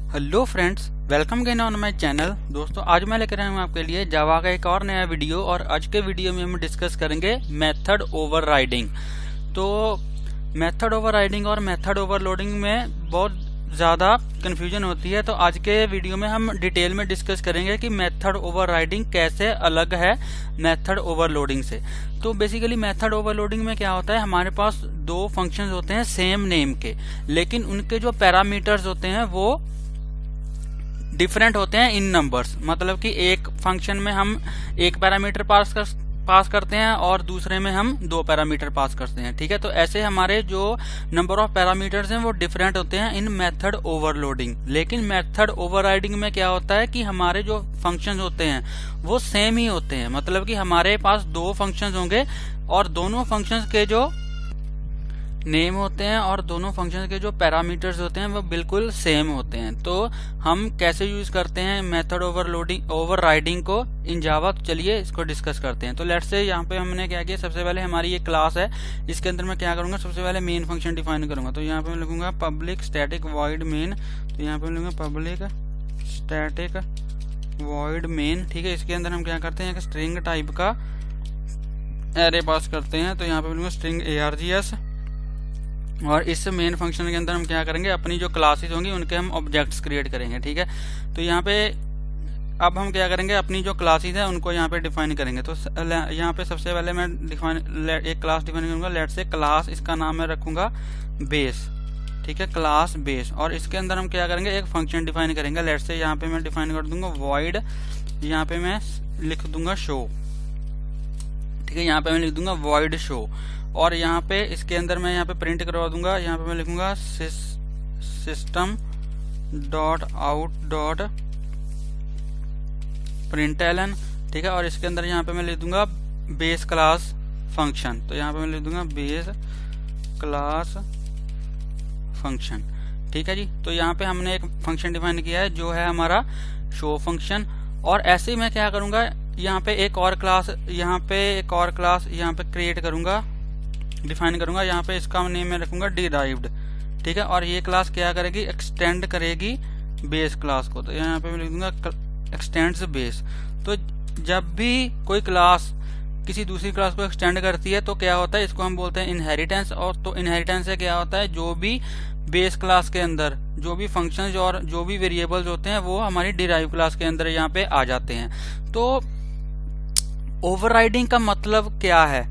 Hello friends, welcome again on my channel. दोस्तों, आज मैं लेकर आया हूँ आपके लिए जावा का एक और नया वीडियो और आज के वीडियो में हम डिस्कस करेंगे मेथड ओवरराइडिंग। तो मेथड ओवरराइडिंग और मेथड ओवरलोडिंग में बहुत ज़्यादा कन्फ्यूजन होती है, तो आज के वीडियो में हम डिटेल में डिस्कस करेंगे कि मेथड ओवरराइडिंग कैसे अलग है मेथड ओवरलोडिंग से। तो बेसिकली मेथड ओवरलोडिंग में क्या होता है, हमारे पास दो फंक्शंस होते हैं सेम नेम के, लेकिन उनके जो पैरामीटर्स होते हैं वो डिफरेंट होते हैं इन नंबर्स। मतलब कि एक फंक्शन में हम एक पैरामीटर पास करते हैं और दूसरे में हम दो पैरामीटर पास करते हैं। ठीक है, तो ऐसे हमारे जो नंबर ऑफ पैरामीटर्स हैं वो डिफरेंट होते हैं इन मेथड ओवरलोडिंग। लेकिन मेथड ओवरराइडिंग में क्या होता है कि हमारे जो फंक्शंस होते हैं वो सेम ही होते हैं। मतलब कि हमारे पास दो फंक्शंस होंगे और दोनों फंक्शंस के जो नेम होते हैं और दोनों फंक्शन के जो पैरामीटर्स होते हैं वो बिल्कुल सेम होते हैं। तो हम कैसे यूज करते हैं मेथड ओवरराइडिंग को इन जावा, तो चलिए इसको डिस्कस करते हैं। तो लेट्स से यहाँ पे हमने क्या किया, सबसे पहले हमारी ये क्लास है, इसके अंदर मैं क्या करूंगा, सबसे पहले मेन फंक्शन डिफाइन करूंगा। तो यहाँ पे मैं लिखूंगा पब्लिक स्टैटिक वॉइड मेन। तो यहाँ पे मैं लिखूंगा पब्लिक स्टैटिक वॉइड मेन। ठीक है, इसके अंदर हम क्या करते हैं, एक स्ट्रिंग टाइप का एरे पास करते हैं। तो यहाँ पे लिखूंगा स्ट्रिंग args और इस मेन फंक्शन के अंदर हम क्या करेंगे, अपनी जो क्लासेस होंगी उनके हम ऑब्जेक्ट्स क्रिएट करेंगे। ठीक है, तो यहाँ पे अब हम क्या करेंगे, अपनी जो क्लासेस है उनको यहाँ पे डिफाइन करेंगे। तो यहाँ पे सबसे पहले मैं एक क्लास डिफाइन करूंगा। लेट से क्लास, इसका नाम मैं रखूंगा बेस। ठीक है, क्लास बेस। और इसके अंदर हम क्या करेंगे, एक फंक्शन डिफाइन करेंगे। लेट से यहाँ पे मैं डिफाइन कर दूंगा वॉइड, यहाँ पे मैं लिख दूंगा शो। ठीक है, यहाँ पे मैं लिख दूंगा वॉइड शो और यहाँ पे इसके अंदर मैं यहाँ पे प्रिंट करवा दूंगा। यहाँ पे मैं लिखूंगा system dot out dot println. ठीक है, और इसके अंदर यहाँ पे मैं लिख दूंगा बेस क्लास फंक्शन। तो यहाँ पे मैं लिख दूंगा बेस क्लास फंक्शन। ठीक है जी, तो यहाँ पे हमने एक फंक्शन डिफाइन किया है जो है हमारा शो फंक्शन। और ऐसे ही मैं क्या करूंगा, यहाँ पे एक और क्लास यहाँ पे क्रिएट करूंगा, डिफाइन करूंगा। यहाँ पे इसका नेम मैं रखूंगा डिराइव्ड। ठीक है, और ये क्लास क्या करेगी, एक्सटेंड करेगी बेस क्लास को। तो यहाँ पे मैं लिख दूंगा एक्सटेंड्स बेस। तो जब भी कोई क्लास किसी दूसरी क्लास को एक्सटेंड करती है तो क्या होता है, इसको हम बोलते हैं इनहेरिटेंस। और तो इनहेरिटेंस से क्या होता है, जो भी बेस क्लास के अंदर जो भी फंक्शंस और जो भी वेरिएबल्स होते हैं वो हमारी डिराइव क्लास के अंदर यहाँ पे आ जाते हैं। तो ओवरराइडिंग का मतलब क्या है,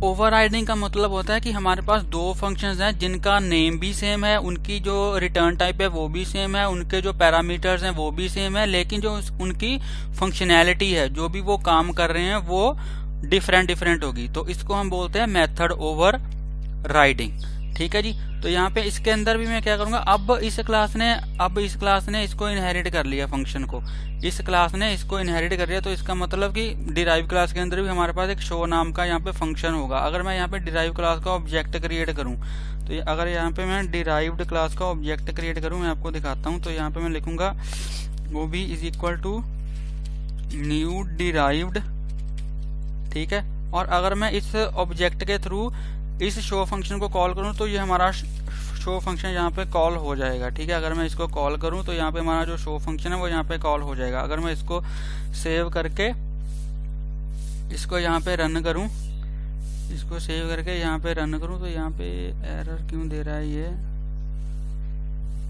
ओवरराइडिंग का मतलब होता है कि हमारे पास दो फंक्शंस हैं जिनका नेम भी सेम है, उनकी जो रिटर्न टाइप है वो भी सेम है, उनके जो पैरामीटर्स हैं वो भी सेम है, लेकिन जो उनकी फंक्शनैलिटी है, जो भी वो काम कर रहे हैं वो डिफरेंट होगी। तो इसको हम बोलते हैं मेथड ओवरराइडिंग। ठीक है जी, तो यहाँ पे इसके अंदर भी मैं क्या करूंगा, अब इस क्लास ने इसको इनहेरिट कर लिया फंक्शन को, इस क्लास ने इसको इनहेरिट कर लिया। तो इसका मतलब कि डिराइव क्लास के अंदर भी हमारे पास एक शो नाम का यहाँ पे फंक्शन होगा। अगर मैं यहाँ पे डिराइव क्लास का ऑब्जेक्ट क्रिएट करूँ, तो अगर यहाँ पे मैं डिराइव्ड क्लास का ऑब्जेक्ट क्रिएट करूँ, मैं आपको दिखाता हूँ। तो यहाँ पे मैं लिखूंगा वो भी is equal to new derived. ठीक है, और अगर मैं इस ऑब्जेक्ट के थ्रू इस शो फंक्शन को कॉल करूं तो ये हमारा शो फंक्शन यहाँ पे कॉल हो जाएगा। ठीक है, अगर मैं इसको कॉल करूं तो यहाँ पे हमारा जो शो फंक्शन है वो यहाँ पे कॉल हो जाएगा। अगर मैं इसको सेव करके इसको यहाँ पे रन करूं, इसको सेव करके यहाँ पे रन करूं, तो यहाँ पे एरर क्यों दे रहा है ये,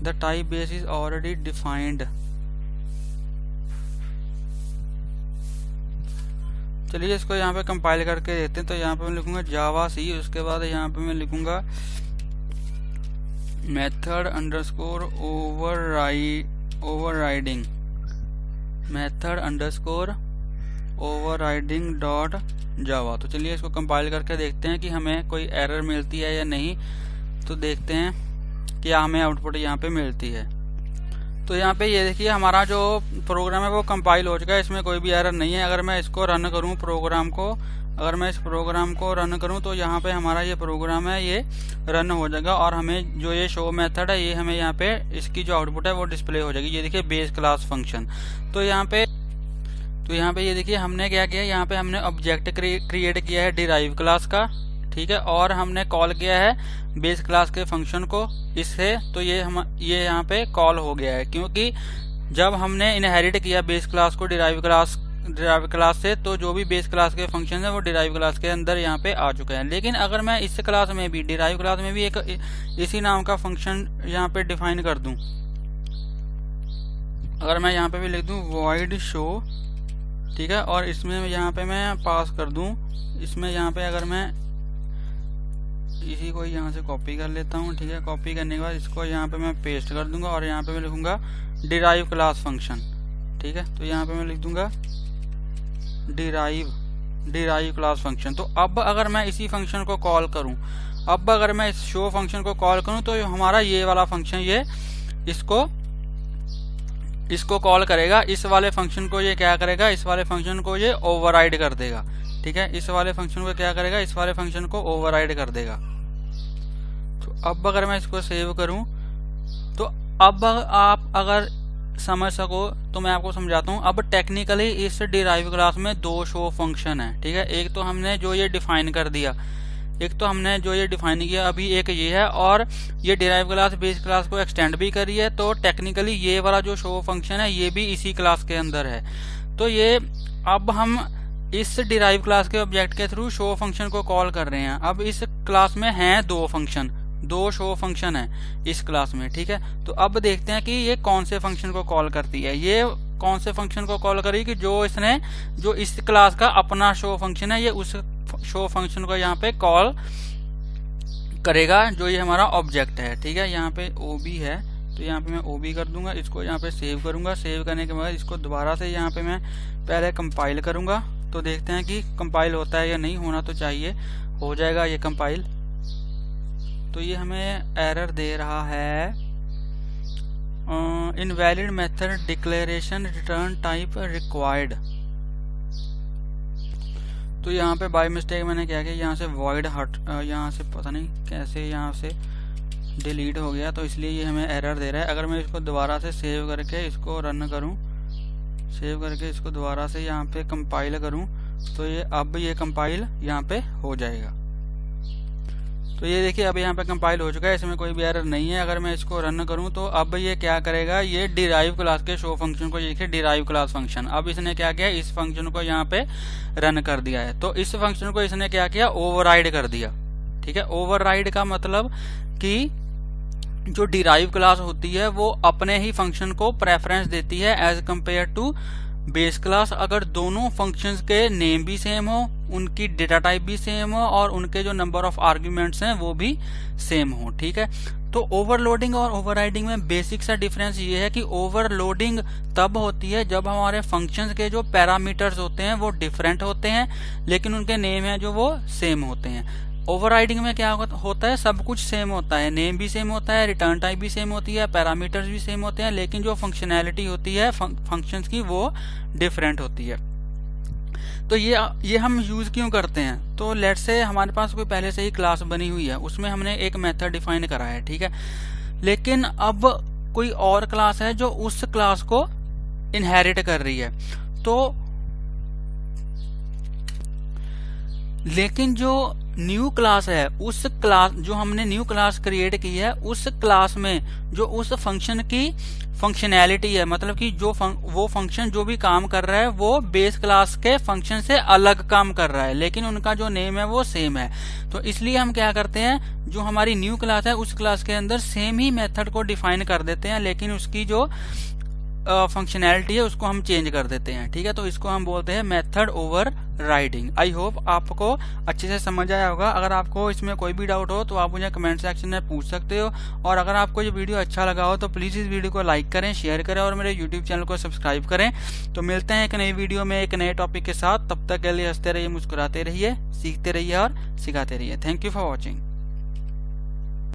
the type base is already defined. चलिए इसको यहाँ पे कंपाइल करके देते हैं। तो यहाँ पे मैं लिखूंगा जावा सी, उसके बाद यहाँ पे मैं लिखूंगा method underscore overriding, method underscore overriding dot जावा। तो चलिए इसको कंपाइल करके देखते हैं कि हमें कोई एरर मिलती है या नहीं। तो देखते हैं क्या हमें आउटपुट यहाँ पे मिलती है। तो यहाँ पे ये देखिए हमारा जो प्रोग्राम है वो कंपाइल हो चुका है, इसमें कोई भी एरर नहीं है। अगर मैं इसको रन करूँ प्रोग्राम को, अगर मैं इस प्रोग्राम को रन करूँ तो यहाँ पे हमारा ये प्रोग्राम है ये रन हो जाएगा और हमें जो ये शो मेथड है ये हमें यहाँ पे इसकी जो आउटपुट है वो डिस्प्ले हो जाएगी। ये देखिए बेस क्लास फंक्शन। तो यहाँ पे ये देखिए हमने क्या किया, यहाँ पे हमने ऑब्जेक्ट क्रिएट किया है डिराइव क्लास का। ठीक है, और हमने कॉल किया है बेस क्लास के फंक्शन को इससे, तो ये यहाँ पे कॉल हो गया है, क्योंकि जब हमने इनहेरिट किया बेस क्लास को डिराइव क्लास से, तो जो भी बेस क्लास के फंक्शन है वो डिराइव क्लास के अंदर यहाँ पे आ चुके हैं। लेकिन अगर मैं इस क्लास में भी, डिराइव क्लास में भी एक इसी नाम का फंक्शन यहाँ पे डिफाइन कर दूं, अगर मैं यहाँ पे भी लिख दूं void show, ठीक है, और इसमें यहाँ पे मैं पास कर दूं, इसमें यहाँ पे अगर मैं इसी को यहाँ से कॉपी कर लेता हूँ, ठीक है, कॉपी करने के बाद इसको यहाँ पे मैं पेस्ट कर दूंगा और यहाँ पे मैं लिखूंगा डिराइव क्लास फंक्शन, ठीक है, तो यहाँ पे मैं लिख दूंगा डिराइव क्लास फंक्शन। तो अब अगर मैं इसी फंक्शन को कॉल करूं, अब अगर मैं इस शो फंक्शन को कॉल करूं, तो हमारा ये वाला फंक्शन ये इसको कॉल करेगा, इस वाले फंक्शन को ये क्या करेगा, इस वाले फंक्शन को ये ओवरराइड कर देगा, ठीक है, इस वाले फंक्शन को क्या करेगा, इस वाले फंक्शन को ओवरराइड कर देगा। तो अब अगर मैं इसको सेव करूं, तो अब आप अगर समझ सको तो मैं आपको समझाता हूं। अब टेक्निकली इस डिराइव क्लास में दो शो फंक्शन है, ठीक है, एक तो हमने जो ये डिफाइन कर दिया, एक तो हमने जो ये डिफाइन किया अभी एक ये है, और ये डिराइव क्लास बेस क्लास को एक्सटेंड भी करी है, तो टेक्निकली ये वाला जो शो फंक्शन है ये भी इसी क्लास के अंदर है। तो ये अब हम इस डिराइव क्लास के ऑब्जेक्ट के थ्रू शो फंक्शन को कॉल कर रहे हैं। अब इस क्लास में हैं दो शो फंक्शन है इस क्लास में, ठीक है। तो अब देखते हैं कि ये कौन से फंक्शन को कॉल करती है, ये कौन से फंक्शन को कॉल करेगी, कि जो इस क्लास का अपना शो फंक्शन है, ये उस शो फंक्शन को यहाँ पे कॉल करेगा जो ये हमारा ऑब्जेक्ट है, ठीक है। यहाँ पे ओबी है, तो यहाँ पे मैं ओबी कर दूंगा, इसको यहाँ पे सेव करूंगा, सेव करने के बाद इसको दोबारा से यहाँ पे मैं पहले कंपाइल करूंगा, तो देखते हैं कि कंपाइल होता है या नहीं, होना तो चाहिए, हो जाएगा ये कंपाइल। तो ये हमें एरर दे रहा है, invalid method declaration return type required. तो यहाँ पे बाय मिस्टेक मैंने क्या किया, यहाँ से void यहाँ से पता नहीं कैसे यहाँ से डिलीट हो गया, तो इसलिए ये हमें एरर दे रहा है। अगर मैं इसको दोबारा से सेव करके इसको रन करूँ, सेव करके इसको दोबारा से यहाँ पे कंपाइल करूँ, तो ये अब ये कंपाइल यहाँ पे हो जाएगा। तो ये देखिए अब यहाँ पे कंपाइल हो चुका है, इसमें कोई भी एरर नहीं है। अगर मैं इसको रन करूं तो अब ये क्या करेगा, ये डिराइव क्लास के शो फंक्शन को, ये देखिए डिराइव क्लास फंक्शन, अब इसने क्या किया, इस फंक्शन को यहाँ पे रन कर दिया है। तो इस फंक्शन को इसने क्या किया, ओवरराइड कर दिया, ठीक है। ओवरराइड का मतलब कि जो डिराइव क्लास होती है वो अपने ही फंक्शन को प्रेफरेंस देती है as compared to base class, अगर दोनों फंक्शंस के नेम भी सेम हो, उनकी डेटा टाइप भी सेम हो, और उनके जो नंबर ऑफ आर्ग्यूमेंट्स हैं वो भी सेम हो, ठीक है। तो ओवरलोडिंग और ओवरराइडिंग में बेसिक सा डिफरेंस ये है कि ओवरलोडिंग तब होती है जब हमारे फंक्शंस के जो पैरामीटर्स होते हैं वो डिफरेंट होते हैं, लेकिन उनके नेम है जो वो सेम होते हैं। ओवरराइडिंग में क्या होता है, सब कुछ सेम होता है, नेम भी सेम होता है, रिटर्न टाइप भी सेम होती है, पैरामीटर्स भी सेम होते हैं, लेकिन जो फंक्शनैलिटी होती है फंक्शंस की वो डिफरेंट होती है। तो ये हम यूज क्यों करते हैं, तो लेट्स से हमारे पास कोई पहले से ही क्लास बनी हुई है, उसमें हमने एक मेथड डिफाइन करा है, ठीक है, लेकिन अब कोई और क्लास है जो उस क्लास को इनहेरिट कर रही है, तो लेकिन जो न्यू क्लास है, उस क्लास जो हमने न्यू क्लास क्रिएट की है, उस क्लास में जो उस फंक्शन की फंक्शनैलिटी है, मतलब कि वो फंक्शन जो भी काम कर रहा है वो बेस क्लास के फंक्शन से अलग काम कर रहा है, लेकिन उनका जो नेम है वो सेम है। तो इसलिए हम क्या करते हैं, जो हमारी न्यू क्लास है उस क्लास के अंदर सेम ही मेथड को डिफाइन कर देते हैं, लेकिन उसकी जो फंक्शनैलिटी है उसको हम चेंज कर देते हैं, ठीक है। तो इसको हम बोलते हैं मेथड ओवरराइडिंग। आई होप आपको अच्छे से समझ आया होगा। अगर आपको इसमें कोई भी डाउट हो तो आप मुझे कमेंट सेक्शन में पूछ सकते हो, और अगर आपको ये वीडियो अच्छा लगा हो तो प्लीज इस वीडियो को लाइक करें, शेयर करें और मेरे यूट्यूब चैनल को सब्सक्राइब करें। तो मिलते हैं एक नई वीडियो में एक नए टॉपिक के साथ, तब तक के लिए हंसते रहिए, मुस्कुराते रहिए, सीखते रहिए और सिखाते रहिए। Thank you for watching.